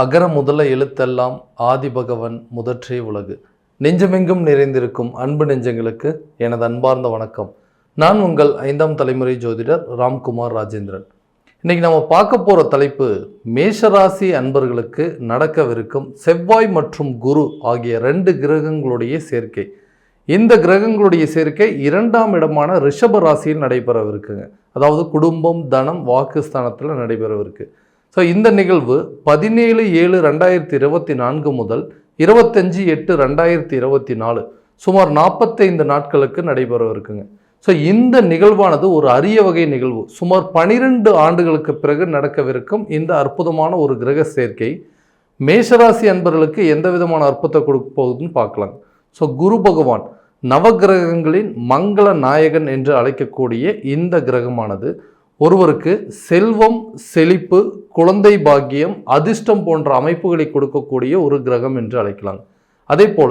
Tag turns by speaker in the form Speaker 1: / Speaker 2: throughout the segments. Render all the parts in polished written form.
Speaker 1: அகர முதல எழுத்தெல்லாம் ஆதிபகவன் முதற்றே உலகு. நெஞ்சமெங்கும் நிறைந்திருக்கும் அன்பு நெஞ்சங்களுக்கு எனது அன்பார்ந்த வணக்கம். நான் உங்கள் 5ஆம் தலைமுறை ஜோதிடர் ராம்குமார் ராஜேந்திரன். இன்னைக்கு நம்ம பார்க்க போகிற தலைப்பு மேஷராசி அன்பர்களுக்கு நடக்கவிருக்கும் செவ்வாய் மற்றும் குரு ஆகிய 2 கிரகங்களுடைய சேர்க்கை. இந்த கிரகங்களுடைய சேர்க்கை 2ஆம் இடமான ரிஷப ராசியில் நடைபெறவிருக்குங்க. அதாவது குடும்பம், தனம், வாக்குஸ்தானத்தில் நடைபெறவிருக்கு. ஸோ இந்த நிகழ்வு 17/7/2024 முதல் 25/8/2024 சுமார் 45 நாட்களுக்கு நடைபெறவிருக்குங்க. ஸோ இந்த நிகழ்வானது ஒரு அரிய வகை நிகழ்வு. சுமார் 12 ஆண்டுகளுக்கு பிறகு நடக்கவிருக்கும் இந்த அற்புதமான ஒரு கிரக சேர்க்கை மேஷராசி அன்பர்களுக்கு எந்த விதமான அற்புதத்தை கொடுக்க போகுதுன்னு பார்க்கலாம். ஸோ குரு பகவான் நவகிரகங்களின் மங்கள நாயகன் என்று அழைக்கக்கூடிய இந்த கிரகமானது ஒருவருக்கு செல்வம், செழிப்பு, குழந்தை பாக்கியம், அதிர்ஷ்டம் போன்ற அமைப்புகளை கொடுக்கக்கூடிய ஒரு கிரகம் என்று அழைக்கலாம். அதே போல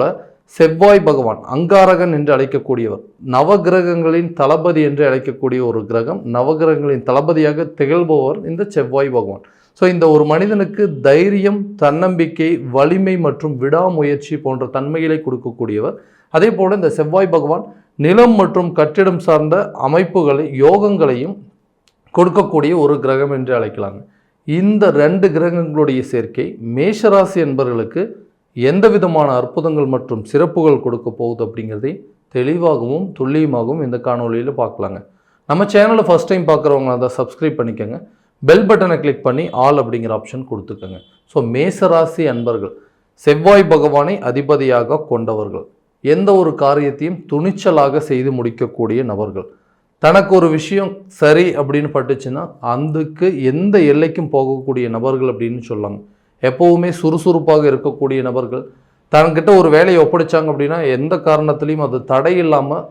Speaker 1: செவ்வாய் பகவான் அங்காரகன் என்று அழைக்கக்கூடியவர், நவகிரகங்களின் தளபதி என்று அழைக்கக்கூடிய ஒரு கிரகம், நவகிரகங்களின் தளபதியாக திகழ்பவர் இந்த செவ்வாய் பகவான். ஸோ இந்த ஒரு மனிதனுக்கு தைரியம், தன்னம்பிக்கை, வலிமை மற்றும் விடாமுயற்சி போன்ற தன்மைகளை கொடுக்கக்கூடியவர். அதே போல இந்த செவ்வாய் பகவான் நிலம் மற்றும் கட்டிடம் சார்ந்த அமைப்புகளை, யோகங்களையும் கொடுக்கக்கூடிய ஒரு கிரகம் என்று அழைக்கலாங்க. இந்த 2 கிரகங்களுடைய சேர்க்கை மேஷராசி என்பவர்களுக்கு எந்த விதமான அற்புதங்கள் மற்றும் சிறப்புகள் கொடுக்க போகுது அப்படிங்கிறதை தெளிவாகவும் துல்லியமாகவும் இந்த காணொலியில் பார்க்கலாங்க. நம்ம சேனலை ஃபஸ்ட் டைம் பார்க்குறவங்க அதை சப்ஸ்கிரைப் பண்ணிக்கோங்க. பெல் பட்டனை கிளிக் பண்ணி ஆல் அப்படிங்கிற ஆப்ஷன் கொடுத்துக்கோங்க. ஸோ மேஷராசி அன்பர்கள் செவ்வாய் பகவானை அதிபதியாக கொண்டவர்கள், எந்த ஒரு காரியத்தையும் துணிச்சலாக செய்து முடிக்கக்கூடிய நபர்கள், தனக்கு ஒரு விஷயம் சரி அப்படின்னு பட்டுச்சுன்னா அதுக்கு எந்த எல்லைக்கும் போகக்கூடிய நபர்கள் அப்படின்னு சொல்லலாம். எப்போவுமே சுறுசுறுப்பாக இருக்கக்கூடிய நபர்கள், தன்கிட்ட ஒரு வேலையை ஒப்படைச்சாங்க அப்படின்னா எந்த காரணத்துலையும் அது தடை இல்லாமல்,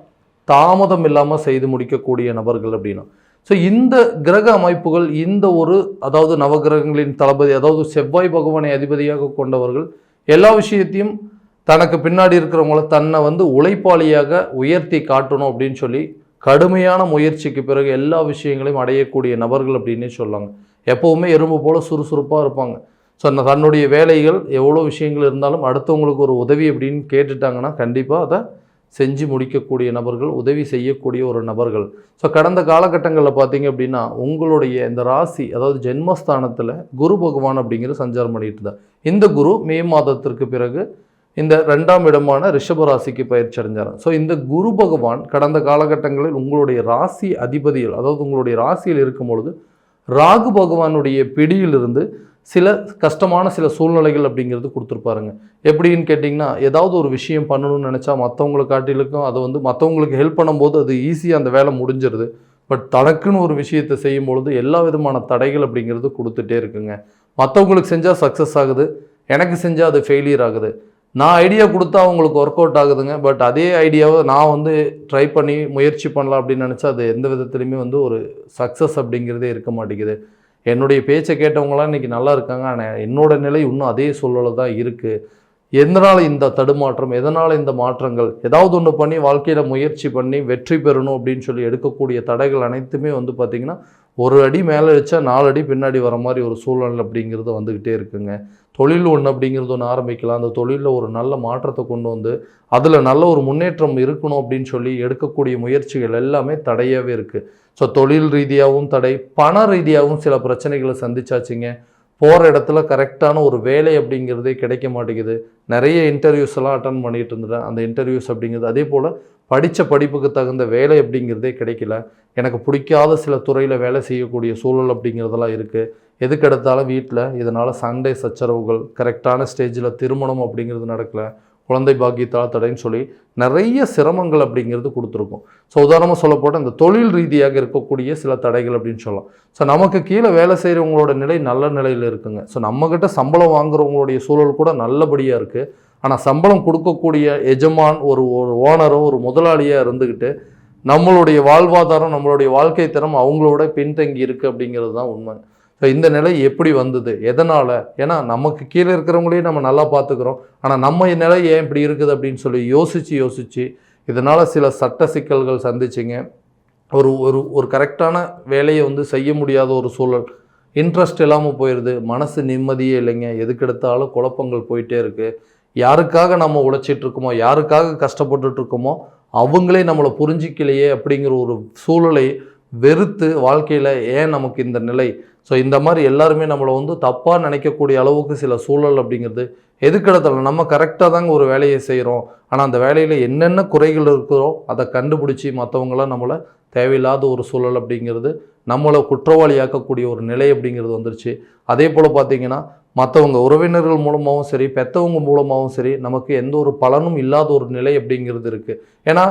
Speaker 1: தாமதம் இல்லாமல் செய்து முடிக்கக்கூடிய நபர்கள் அப்படின்னா. ஸோ இந்த கிரக அமைப்புகள், இந்த ஒரு அதாவது நவகிரகங்களின் தளபதி, அதாவது செவ்வாய் பகவானை அதிபதியாக கொண்டவர்கள் எல்லா விஷயத்தையும் தனக்கு பின்னாடி இருக்கிறவங்கள தன்னை உழைப்பாளியாக உயர்த்தி காட்டணும் அப்படின்னு சொல்லி கடுமையான முயற்சிக்கு பிறகு எல்லா விஷயங்களையும் அடையக்கூடிய நபர்கள் அப்படின்னே சொல்லாங்க. எப்போவுமே எறும்பு போல் சுறுசுறுப்பாக இருப்பாங்க. ஸோ தன்னுடைய வேலைகள் எவ்வளோ விஷயங்கள் இருந்தாலும் அடுத்தவங்களுக்கு ஒரு உதவி அப்படின்னு கேட்டுட்டாங்கன்னா கண்டிப்பாக அதை செஞ்சு முடிக்கக்கூடிய நபர்கள், உதவி செய்யக்கூடிய ஒரு நபர்கள். ஸோ கடந்த காலகட்டங்களில் பார்த்தீங்க அப்படின்னா உங்களுடைய இந்த ராசி, அதாவது ஜென்மஸ்தானத்தில் குரு பகவான் அப்படிங்கிற சஞ்சாரம் பண்ணிட்டு தான். இந்த குரு மே மாதத்திற்கு பிறகு இந்த 2ஆம் இடமான ரிஷபராசிக்கு பயிற்சி அடைஞ்சார். ஸோ இந்த குரு பகவான் கடந்த காலகட்டங்களில் உங்களுடைய ராசி அதிபதிகள், அதாவது உங்களுடைய ராசியில் இருக்கும் பொழுது ராகு பகவானுடைய பிடியிலிருந்து சில கஷ்டமான சில சூழ்நிலைகள் அப்படிங்கிறது கொடுத்துருப்பாருங்க. எப்படின்னு கேட்டிங்கன்னா, ஏதாவது ஒரு விஷயம் பண்ணணும்னு நினச்சா மற்றவங்களை காட்டிலுக்கும் அதை மற்றவங்களுக்கு ஹெல்ப் பண்ணும்போது அது ஈஸியாக அந்த வேலை முடிஞ்சிருது. பட் தனக்குன்னு ஒரு விஷயத்தை செய்யும் பொழுது எல்லா விதமான தடைகள் அப்படிங்கிறது கொடுத்துட்டே இருக்குங்க. மற்றவங்களுக்கு செஞ்சால் சக்ஸஸ் ஆகுது, எனக்கு செஞ்சால் அது ஃபெயிலியர் ஆகுது. நான் ஐடியா கொடுத்தா அவங்களுக்கு ஒர்க் அவுட் ஆகுதுங்க, பட் அதே ஐடியாவை நான் ட்ரை பண்ணி முயற்சி பண்ணலாம் அப்படின்னு நினச்சா அது எந்த விதத்துலையுமே ஒரு சக்ஸஸ் அப்படிங்கிறதே இருக்க மாட்டேங்குது. என்னுடைய பேச்சை கேட்டவங்களாம் இன்றைக்கி நல்லா இருக்காங்க, ஆனால் என்னோடய நிலை இன்னும் அதே சூழலை தான் இருக்குது. எதனால் இந்த தடுமாற்றம், எதனால் இந்த மாற்றங்கள், ஏதாவது ஒன்று பண்ணி வாழ்க்கையில் முயற்சி பண்ணி வெற்றி பெறணும் அப்படின்னு சொல்லி எடுக்கக்கூடிய தடைகள் அனைத்துமே பார்த்திங்கன்னா ஒரு அடி மேலே வச்சா 4 அடி பின்னாடி வர மாதிரி ஒரு சூழ்நிலை அப்படிங்கிறது வந்துக்கிட்டே இருக்குங்க. தொழில் ஒன்று அப்படிங்கிறது ஒன்று ஆரம்பிக்கலாம், அந்த தொழிலில் ஒரு நல்ல மாற்றத்தை கொண்டு அதில் நல்ல ஒரு முன்னேற்றம் இருக்கணும் அப்படின்னு சொல்லி எடுக்கக்கூடிய முயற்சிகள் எல்லாமே தடையாகவே இருக்குது. ஸோ தொழில் ரீதியாகவும் தடை, பண ரீதியாகவும் சில பிரச்சனைகளை சந்திச்சாச்சுங்க. போகிற இடத்துல கரெக்டான ஒரு வேலை அப்படிங்கிறதே கிடைக்க மாட்டேங்குது. நிறைய இன்டர்வியூஸ் எல்லாம் அட்டன் பண்ணிகிட்டு இருந்துட்டேன். அந்த இன்டர்வியூஸ் அப்படிங்கிறது, அதே போல் படித்த படிப்புக்கு தகுந்த வேலை அப்படிங்கிறதே கிடைக்கல. எனக்கு பிடிக்காத சில துறையில் வேலை செய்யக்கூடிய சூழல் அப்படிங்கிறதெல்லாம் இருக்குது. எதுக்கெடுத்தாலும் வீட்டில் இதனால் சண்டை சச்சரவுகள், கரெக்டான ஸ்டேஜில் திருமணம் அப்படிங்கிறது நடக்கலை, குழந்தை பாக்கியத்தால் தடைன்னு சொல்லி நிறைய சிரமங்கள் அப்படிங்கிறது கொடுத்துருக்கும். ஸோ உதாரணமாக சொல்லப்போட்டால் இந்த தொழில் ரீதியாக இருக்கக்கூடிய சில தடைகள் அப்படின்னு சொல்லலாம். ஸோ நமக்கு கீழே வேலை செய்கிறவங்களோட நிலை நல்ல நிலையில் இருக்குங்க. ஸோ நம்மக்கிட்ட சம்பளம் வாங்குறவங்களுடைய சூழல் கூட நல்லபடியாக இருக்குது. ஆனால் சம்பளம் கொடுக்கக்கூடிய எஜமான், ஒரு ஓனரோ ஒரு முதலாளியாக இருந்துக்கிட்டு நம்மளுடைய வாழ்வாதாரம், நம்மளுடைய வாழ்க்கை தரம் அவங்களோட பின்தங்கி இருக்குது அப்படிங்கிறது தான் உண்மை. ஸோ இந்த நிலை எப்படி வந்தது, எதனால்? ஏன்னா நமக்கு கீழே இருக்கிறவங்களையும் நம்ம நல்லா பார்த்துக்கிறோம், ஆனால் நம்ம நிலை ஏன் இப்படி இருக்குது அப்படின்னு சொல்லி யோசித்து இதனால் சில சட்ட சிக்கல்கள் சந்திச்சிங்க. ஒரு ஒரு ஒரு கரெக்டான வேலையை செய்ய முடியாத ஒரு சூழல், இன்ட்ரெஸ்ட் இல்லாமல் போயிடுது, மனசு நிம்மதியே இல்லைங்க, எதுக்கெடுத்தாலும் குழப்பங்கள் போயிட்டே இருக்குது. யாருக்காக நம்ம உழைச்சிட்டு இருக்கோமோ, யாருக்காக கஷ்டப்பட்டுட்டு இருக்கோமோ அவங்களே நம்மளை புரிஞ்சிக்கலையே அப்படிங்கிற ஒரு சூழலை வெறுத்து வாழ்க்கையில் ஏன் நமக்கு இந்த நிலை. ஸோ இந்த மாதிரி எல்லாருமே நம்மளை வந்து தப்பாக நினைக்கக்கூடிய அளவுக்கு சில சூழல் அப்படிங்கிறது எதுக்கிடத்துல நம்ம கரெக்டாக தாங்க ஒரு வேலையை செய்கிறோம், ஆனால் அந்த வேலையில் என்னென்ன குறைகள் இருக்கிறோ அதை கண்டுபிடிச்சி மற்றவங்களாம் நம்மளை தேவையில்லாத ஒரு சூழல் அப்படிங்கிறது நம்மளை குற்றவாளியாக்கக்கூடிய ஒரு நிலை அப்படிங்கிறது வந்துருச்சு. அதே போல் பார்த்திங்கன்னா மற்றவங்க உறவினர்கள் மூலமாகவும் சரி, பெற்றவங்க மூலமாகவும் சரி, நமக்கு எந்த ஒரு பலனும் இல்லாத ஒரு நிலை அப்படிங்கிறது இருக்குது. ஏன்னா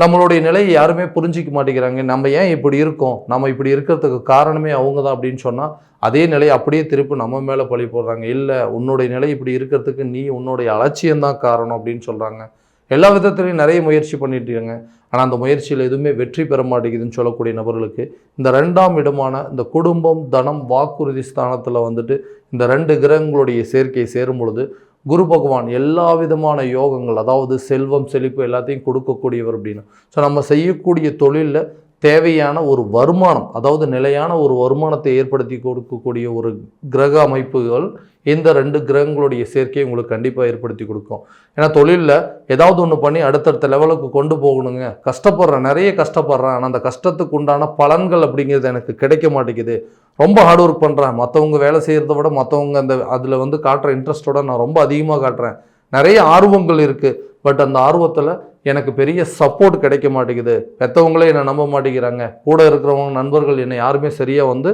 Speaker 1: நம்மளுடைய நிலையை யாருமே புரிஞ்சிக்க மாட்டேங்கிறாங்க. நம்ம ஏன் இப்படி இருக்கோம், நம்ம இப்படி இருக்கிறதுக்கு காரணமே அவங்க தான் அப்படின்னு சொன்னால் அதே நிலையை அப்படியே திருப்பி நம்ம மேலே பழி போடுறாங்க. இல்லை, உன்னுடைய நிலை இப்படி இருக்கிறதுக்கு நீ உன்னுடைய அலட்சியம்தான் காரணம் அப்படின்னு சொல்கிறாங்க. எல்லா விதத்துலையும் நிறைய முயற்சி பண்ணிட்டு இருக்காங்க. ஆனால் அந்த முயற்சியில் எதுவுமே வெற்றி பெற மாட்டேங்குதுன்னு சொல்லக்கூடிய நபர்களுக்கு இந்த 2ஆம் இடமான இந்த குடும்பம், தனம், வாக்குறுதி ஸ்தானத்தில் வந்துட்டு இந்த 2 கிரகங்களுடைய சேர்க்கை சேரும் பொழுது குரு பகவான் எல்லா விதமான யோகங்கள், அதாவது செல்வம், செழிப்பு எல்லாத்தையும் கொடுக்கக்கூடியவர் அப்படின்னு. ஸோ நம்ம செய்யக்கூடிய தொழிலில் தேவையான ஒரு வருமானம், அதாவது நிலையான ஒரு வருமானத்தை ஏற்படுத்தி கொடுக்கக்கூடிய ஒரு கிரக அமைப்புகள் இந்த 2 கிரகங்களுடைய சேர்க்கையை உங்களுக்கு கண்டிப்பாக ஏற்படுத்தி கொடுக்கும். ஏன்னா தொழிலில் ஏதாவது ஒன்று பண்ணி அடுத்தடுத்த லெவலுக்கு கொண்டு போகணுங்க, கஷ்டப்படுறேன், நிறைய கஷ்டப்படுறேன், ஆனால் அந்த கஷ்டத்துக்கு உண்டான பலன்கள் அப்படிங்கிறது எனக்கு கிடைக்க மாட்டேங்குது. ரொம்ப ஹார்ட் ஒர்க் பண்ணுறேன், மற்றவங்க வேலை செய்கிறத விட மற்றவங்க அந்த அதில் வந்து காட்டுற இன்ட்ரெஸ்ட்டோட நான் ரொம்ப அதிகமாக காட்டுறேன், நிறைய ஆர்வங்கள் இருக்குது, பட் அந்த ஆர்வத்தில் எனக்கு பெரிய சப்போர்ட் கிடைக்க மாட்டேங்குது, பெற்றவங்களே என்னை நம்ப மாட்டேங்கிறாங்க, கூட இருக்கிறவங்க நண்பர்கள் என்னை யாருமே சரியாக வந்து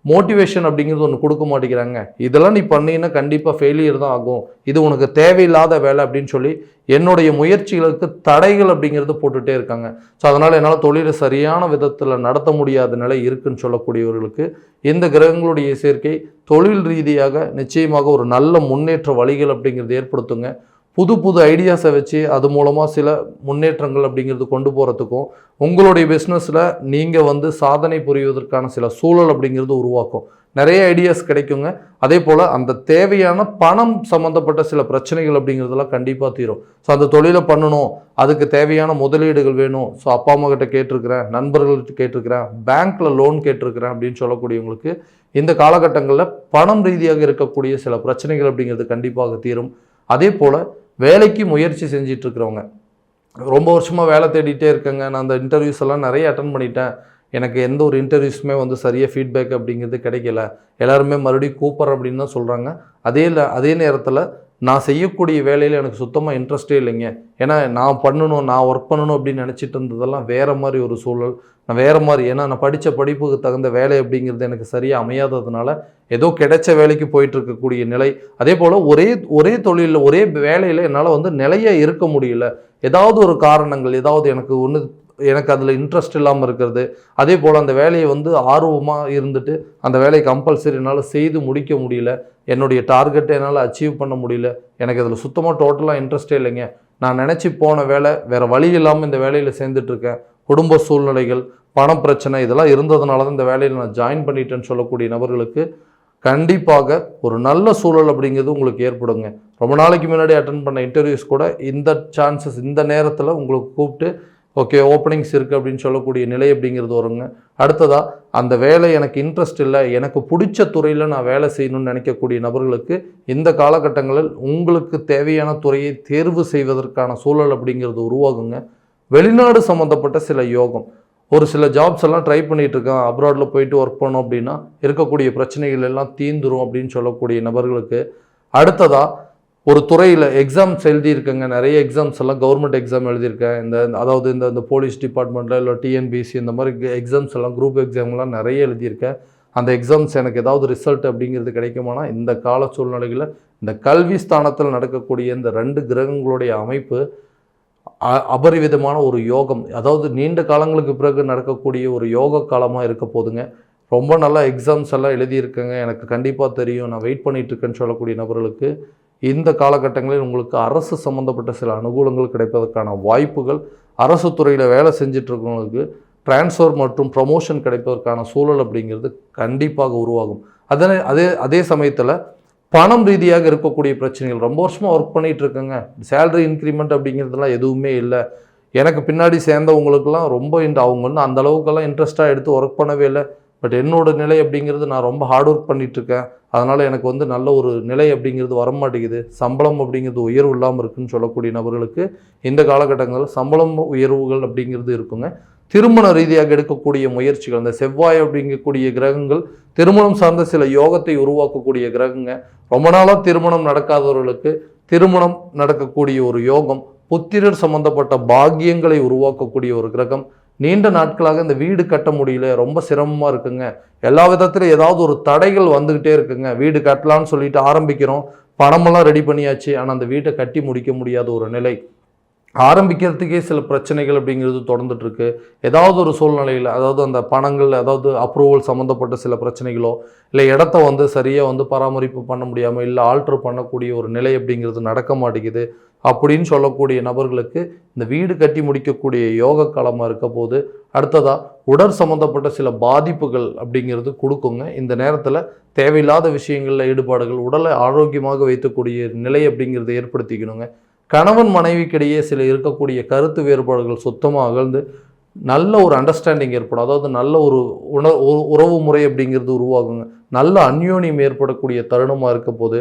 Speaker 1: மோட்டிவேஷன் அப்படிங்கிறது ஒன்று கொடுக்க மாட்டேங்கிறாங்க, இதெல்லாம் நீ பண்ணினா கண்டிப்பாக ஃபெயிலியர் தான் ஆகும், இது உனக்கு தேவையில்லாத வேலை அப்படின்னு சொல்லி என்னுடைய முயற்சிகளுக்கு தடைகள் அப்படிங்கிறது போட்டுகிட்டே இருக்காங்க. ஸோ அதனால் என்னால் தொழிலை சரியான விதத்தில் நடத்த முடியாத நிலை இருக்குன்னு சொல்லக்கூடியவர்களுக்கு இந்த கிரகங்களுடைய சேர்க்கை தொழில் ரீதியாக நிச்சயமாக ஒரு நல்ல முன்னேற்ற வழிகள் அப்படிங்கிறது ஏற்படுத்துங்க. புது புது ஐடியாஸை வச்சு அது மூலமாக சில முன்னேற்றங்கள் அப்படிங்கிறது கொண்டு போகிறதுக்கும் உங்களுடைய பிஸ்னஸில் நீங்கள் வந்து சாதனை புரிவதற்கான சில சூழல் அப்படிங்கிறது உருவாக்கும். நிறைய ஐடியாஸ் கிடைக்குங்க. அதே போல் அந்த தேவையான பணம் சம்மந்தப்பட்ட சில பிரச்சனைகள் அப்படிங்கிறதெல்லாம் கண்டிப்பாக தீரும். ஸோ அந்த தொழிலை பண்ணணும், அதுக்கு தேவையான முதலீடுகள் வேணும், ஸோ அப்பா அம்மா கிட்ட கேட்டிருக்கிறேன், நண்பர்கள்கிட்ட கேட்டிருக்கிறேன், பேங்க்கில் லோன் கேட்டிருக்கிறேன் அப்படின்னு சொல்லக்கூடியவங்களுக்கு இந்த காலகட்டங்களில் பணம் ரீதியாக இருக்கக்கூடிய சில பிரச்சனைகள் அப்படிங்கிறது கண்டிப்பாக தீரும். அதே போல் வேலைக்கு முயற்சி செஞ்சிட்டு இருக்கிறவங்க, ரொம்ப வருஷமாக வேலை தேடிட்டே இருக்கேங்க, நான் அந்த இன்டர்வியூஸ் எல்லாம் நிறைய அட்டன் பண்ணிட்டேன், எனக்கு எந்த ஒரு இன்டர்வியூஸுமே வந்து சரியாக ஃபீட்பேக் அப்படிங்கிறது கிடைக்கல, எல்லாருமே மறுபடியும் கூப்பிட்றேன் அப்படின்னு தான் சொல்கிறாங்க. அதே நேரத்தில் நான் செய்யக்கூடிய வேலையில் எனக்கு சுத்தமாக இன்ட்ரெஸ்டே இல்லைங்க, ஏன்னா நான் பண்ணணும், நான் ஒர்க் பண்ணணும் அப்படின்னு நினச்சிட்டு இருந்ததெல்லாம் வேறு மாதிரி ஒரு சூழல், நான் வேறு மாதிரி, ஏன்னா நான் படித்த படிப்புக்கு தகுந்த வேலை அப்படிங்கிறது எனக்கு சரியாக அமையாததுனால ஏதோ கிடைச்ச வேலைக்கு போயிட்டு இருக்கக்கூடிய நிலை. அதே போல் ஒரே தொழிலில் ஒரே வேலையில் என்னால் வந்து நிலையாக இருக்க முடியல, ஏதாவது ஒரு காரணங்கள், ஏதாவது எனக்கு அதில் இன்ட்ரெஸ்ட் இல்லாமல் இருக்கிறது, அதே போல் அந்த வேலையை வந்து ஆர்வமாக இருந்துட்டு அந்த வேலையை கம்பல்சரி என்னால் செய்து முடிக்க முடியல, என்னுடைய டார்கெட்டை என்னால் அச்சீவ் பண்ண முடியல, எனக்கு அதில் சுத்தமாக டோட்டலாக இன்ட்ரெஸ்டே இல்லைங்க, நான் நினச்சி போன வேலை வேறு வழி இல்லாமல் இந்த வேலையில் சேர்ந்துட்டுருக்கேன், குடும்ப சூழ்நிலைகள், பண பிரச்சனை இதெல்லாம் இருந்ததுனால தான் இந்த வேலையில் நான் ஜாயின் பண்ணிட்டேன்னு சொல்லக்கூடிய நபர்களுக்கு கண்டிப்பாக ஒரு நல்ல சூழல் அப்படிங்கிறது உங்களுக்கு ஏற்படுங்க. ரொம்ப நாளைக்கு முன்னாடி அட்டன் பண்ண இன்டர்வியூஸ் கூட இந்த சான்சஸ் இந்த நேரத்தில் உங்களுக்கு கூப்பிட்டு ஓகே ஓப்பனிங்ஸ் இருக்குது அப்படின்னு சொல்லக்கூடிய நிலை அப்படிங்கிறது வருங்க. அடுத்ததாக அந்த வேலை எனக்கு இன்ட்ரெஸ்ட் இல்லை, எனக்கு பிடிச்ச துறையில் நான் வேலை செய்யணும்னு நினைக்கக்கூடிய நபர்களுக்கு இந்த காலகட்டங்களில் உங்களுக்கு தேவையான துறையை தேர்வு செய்வதற்கான சூழல் அப்படிங்கிறது உருவாகுங்க. வெளிநாடு சம்மந்தப்பட்ட சில யோகம், ஒரு சில ஜாப்ஸ் எல்லாம் ட்ரை பண்ணிகிட்டு இருக்கேன், அப்ராடில் போயிட்டு ஒர்க் பண்ணோம் அப்படின்னா இருக்கக்கூடிய பிரச்சனைகள் எல்லாம் தீந்துரும் அப்படின்னு சொல்லக்கூடிய நபர்களுக்கு அடுத்ததாக ஒரு துறையில் எக்ஸாம்ஸ் எழுதியிருக்கேங்க, நிறைய எக்ஸாம்ஸ் எல்லாம் கவர்மெண்ட் எக்ஸாம் எழுதியிருக்கேன், அதாவது இந்த போலீஸ் டிபார்ட்மெண்ட்டில் இல்லை டிஎன்பிசி இந்த மாதிரி எக்ஸாம்ஸ் எல்லாம் குரூப் எக்ஸாம்லாம் நிறைய எழுதியிருக்கேன், அந்த எக்ஸாம்ஸ் எனக்கு ஏதாவது ரிசல்ட் அப்படிங்கிறது கிடைக்குமானா இந்த கால சூழ்நிலைகளில் இந்த கல்வி ஸ்தானத்தில் நடக்கக்கூடிய இந்த 2 கிரகங்களுடைய அமைப்பு அபரிவிதமான ஒரு யோகம், அதாவது நீண்ட காலங்களுக்கு பிறகு நடக்கக்கூடிய ஒரு யோக காலமாக இருக்க போதுங்க. ரொம்ப நல்லா எக்ஸாம்ஸ் எல்லாம் எழுதியிருக்கேங்க, எனக்கு கண்டிப்பாக தெரியும், நான் வெயிட் பண்ணிகிட்ருக்கேன்னு சொல்லக்கூடிய நபர்களுக்கு இந்த காலகட்டங்களில் உங்களுக்கு அரசு சம்மந்தப்பட்ட சில அனுகூலங்கள் கிடைப்பதற்கான வாய்ப்புகள், அரசு துறையில் வேலை செஞ்சிட்ருக்கவங்களுக்கு டிரான்ஸ்ஃபர் மற்றும் ப்ரமோஷன் கிடைப்பதற்கான சூழல் அப்படிங்கிறது கண்டிப்பாக உருவாகும். அதே சமயத்தில் பணம் ரீதியாக இருக்கக்கூடிய பிரச்சனைகள், ரொம்ப வருஷமாக ஒர்க் பண்ணிகிட்டு இருக்கேங்க, சேலரி இன்க்ரிமெண்ட் அப்படிங்கிறதுலாம் எதுவுமே இல்லை, எனக்கு பின்னாடி சேர்ந்தவங்களுக்கெல்லாம் ரொம்ப அவங்க வந்து அந்த அளவுக்கெல்லாம் இன்ட்ரெஸ்ட்டாக எடுத்து ஒர்க் பண்ணவே இல்லை, பட் என்னோட நிலை அப்படிங்கிறது நான் ரொம்ப ஹார்ட் ஒர்க் பண்ணிகிட்ருக்கேன், அதனால் எனக்கு வந்து நல்ல ஒரு நிலை அப்படிங்கிறது வரமாட்டேங்குது, சம்பளம் அப்படிங்கிறது உயர்வு இல்லாமல் இருக்குதுன்னு சொல்லக்கூடிய நபர்களுக்கு இந்த காலகட்டங்களில் சம்பளம் உயர்வுகள் அப்படிங்கிறது இருக்குங்க. திருமண ரீதியாக எடுக்கக்கூடிய முயற்சிகள், இந்த செவ்வாய் அப்படிங்கக்கூடிய கிரகங்கள் திருமணம் சார்ந்த சில யோகத்தை உருவாக்கக்கூடிய கிரகங்க. ரொம்ப நாளாக திருமணம் நடக்காதவர்களுக்கு திருமணம் நடக்கக்கூடிய ஒரு யோகம், புத்திரர் சம்பந்தப்பட்ட பாக்கியங்களை உருவாக்கக்கூடிய ஒரு கிரகம். நீண்ட நாட்களாக இந்த வீடு கட்ட முடியல, ரொம்ப சிரமமாக இருக்குங்க, எல்லா விதத்திலும் ஏதாவது ஒரு தடைகள் வந்துக்கிட்டே இருக்குங்க, வீடு கட்டலான்னு சொல்லிட்டு ஆரம்பிக்கிறோம், பணமெல்லாம் ரெடி பண்ணியாச்சு, ஆனால் அந்த வீட்டை கட்டி முடிக்க முடியாத ஒரு நிலை, ஆரம்பிக்கிறதுக்கே சில பிரச்சனைகள் அப்படிங்கிறது தொடர்ந்துட்டு இருக்கு. ஏதாவது ஒரு சூழ்நிலையில், அதாவது அந்த பணங்கள், அதாவது அப்ரூவல் சம்மந்தப்பட்ட சில பிரச்சனைகளோ, இல்லை இடத்த வந்து சரியாக வந்து பராமரிப்பு பண்ண முடியாமல், இல்லை ஆல்ட்ரு பண்ணக்கூடிய ஒரு நிலை அப்படிங்கிறது நடக்க மாட்டேங்குது அப்படின்னு சொல்லக்கூடிய நபர்களுக்கு இந்த வீடு கட்டி முடிக்கக்கூடிய யோக காலமாக இருக்க போது. அடுத்ததாக உடல் சம்மந்தப்பட்ட சில பாதிப்புகள் அப்படிங்கிறது கொடுக்குங்க. இந்த நேரத்தில் தேவையில்லாத விஷயங்களில் ஈடுபாடுகள், உடலை ஆரோக்கியமாக வைக்கக்கூடிய நிலை அப்படிங்கிறத ஏற்படுத்திக்கணுங்க. கணவன் மனைவிக்கிடையே சில இருக்கக்கூடிய கருத்து வேறுபாடுகள் சுத்தமாக அகழ்ந்து நல்ல ஒரு அண்டர்ஸ்டாண்டிங் ஏற்படும். அதாவது நல்ல ஒரு உறவு முறை அப்படிங்கிறது உருவாகுங்க. நல்ல அந்யோன்யம் ஏற்படக்கூடிய தருணமாக இருக்க போது.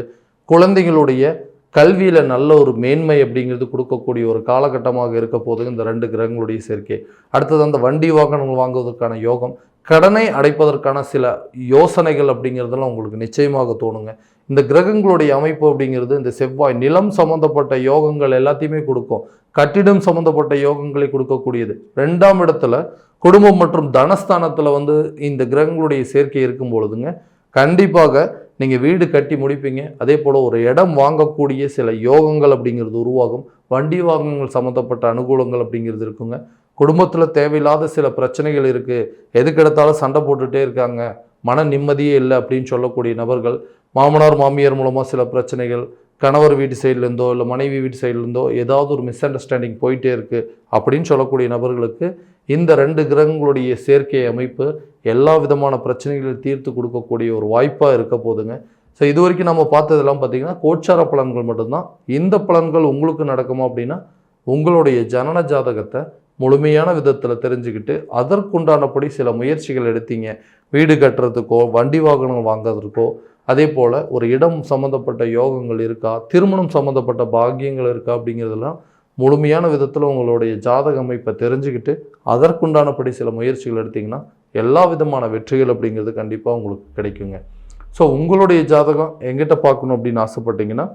Speaker 1: குழந்தைகளுடைய கல்வியில் நல்ல ஒரு மேன்மை அப்படிங்கிறது கொடுக்கக்கூடிய ஒரு காலகட்டமாக இருக்க போது இந்த 2 கிரகங்களுடைய சேர்க்கை. அடுத்தது அந்த வண்டி வாகனங்கள் வாங்குவதற்கான யோகம், கடனை அடைப்பதற்கான சில யோசனைகள் அப்படிங்கிறதெல்லாம் உங்களுக்கு நிச்சயமாக தோணுங்க. இந்த கிரகங்களுடைய அமைப்பு அப்படிங்கிறது இந்த செவ்வாய் நிலம் சம்பந்தப்பட்ட யோகங்கள் எல்லாத்தையுமே கொடுக்கும், கட்டிடம் சம்பந்தப்பட்ட யோகங்களை கொடுக்கக்கூடியது. 2ஆம் இடத்துல குடும்பம் மற்றும் தனஸ்தானத்தில் வந்து இந்த கிரகங்களுடைய சேர்க்கை இருக்கும் பொழுதுங்க, கண்டிப்பாக நீங்கள் வீடு கட்டி முடிப்பீங்க. அதே போல் ஒரு இடம் வாங்கக்கூடிய சில யோகங்கள் அப்படிங்கிறது உருவாகும். வண்டி வாகனங்கள் சம்மந்தப்பட்ட அனுகூலங்கள் அப்படிங்கிறது இருக்குங்க. குடும்பத்தில் தேவையில்லாத சில பிரச்சனைகள் இருக்குது, எதுக்கெடுத்தாலும் சண்டை போட்டுகிட்டே இருக்காங்க, மன நிம்மதியே இல்லை அப்படின்னு சொல்லக்கூடிய நபர்கள், மாமனார் மாமியார் மூலமாக சில பிரச்சனைகள், கணவர் வீட்டு சைட்லேருந்தோ இல்லை மனைவி வீட்டு சைட்லேருந்தோ ஏதாவது ஒரு மிஸ் அண்டர்ஸ்டாண்டிங் போயிட்டே இருக்குது அப்படின்னு சொல்லக்கூடிய நபர்களுக்கு இந்த 2 கிரகங்களுடைய சேர்க்கை அமைப்பு எல்லா விதமான பிரச்சனைகளையும் தீர்த்து கொடுக்கக்கூடிய ஒரு வாய்ப்பாக இருக்க போதுங்க. ஸோ இது வரைக்கும் நம்ம பார்த்ததெல்லாம் பார்த்திங்கன்னா கோச்சார பலன்கள் மட்டும்தான். இந்த பலன்கள் உங்களுக்கு நடக்குமா அப்படின்னா உங்களுடைய ஜனன ஜாதகத்தை முழுமையான விதத்தில் தெரிஞ்சுக்கிட்டு அதற்குண்டானபடி சில முயற்சிகள் எடுத்தீங்க, வீடு கட்டுறதுக்கோ வண்டி வாகனம் வாங்குறதுக்கோ, அதே போல் ஒரு இடம் சம்மந்தப்பட்ட யோகங்கள் இருக்கா, திருமணம் சம்மந்தப்பட்ட பாக்கியங்கள் இருக்கா அப்படிங்கிறதெல்லாம் முழுமையான விதத்தில் உங்களுடைய ஜாதக அமைப்பை தெரிஞ்சுக்கிட்டு அதற்குண்டானபடி சில முயற்சிகள் எடுத்திங்கன்னா எல்லா விதமான வெற்றிகள் அப்படிங்கிறது கண்டிப்பாக உங்களுக்கு கிடைக்குங்க. ஸோ உங்களுடைய ஜாதகம் எங்கிட்ட பார்க்கணும் அப்படின்னு ஆசைப்பட்டீங்கன்னா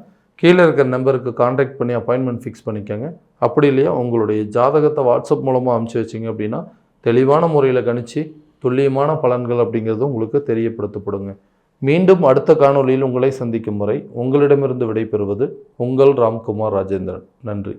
Speaker 1: கீழே இருக்கிற நம்பருக்கு கான்டாக்ட் பண்ணி அப்பாயின்மெண்ட் ஃபிக்ஸ் பண்ணிக்கோங்க. அப்படி இல்லையா உங்களுடைய ஜாதகத்தை வாட்ஸ்அப் மூலமாக அனுப்பிச்சி வச்சிங்க அப்படின்னா தெளிவான முறையில் கணிச்சு துல்லியமான பலன்கள் அப்படிங்கிறது உங்களுக்கு தெரியப்படுத்தப்படுங்க. மீண்டும் அடுத்த காணொளியில் உங்களை சந்திக்கும் வரை உங்களிடமிருந்து விடைபெறுவது உங்கள் ராம்குமார் ராஜேந்திரன். நன்றி.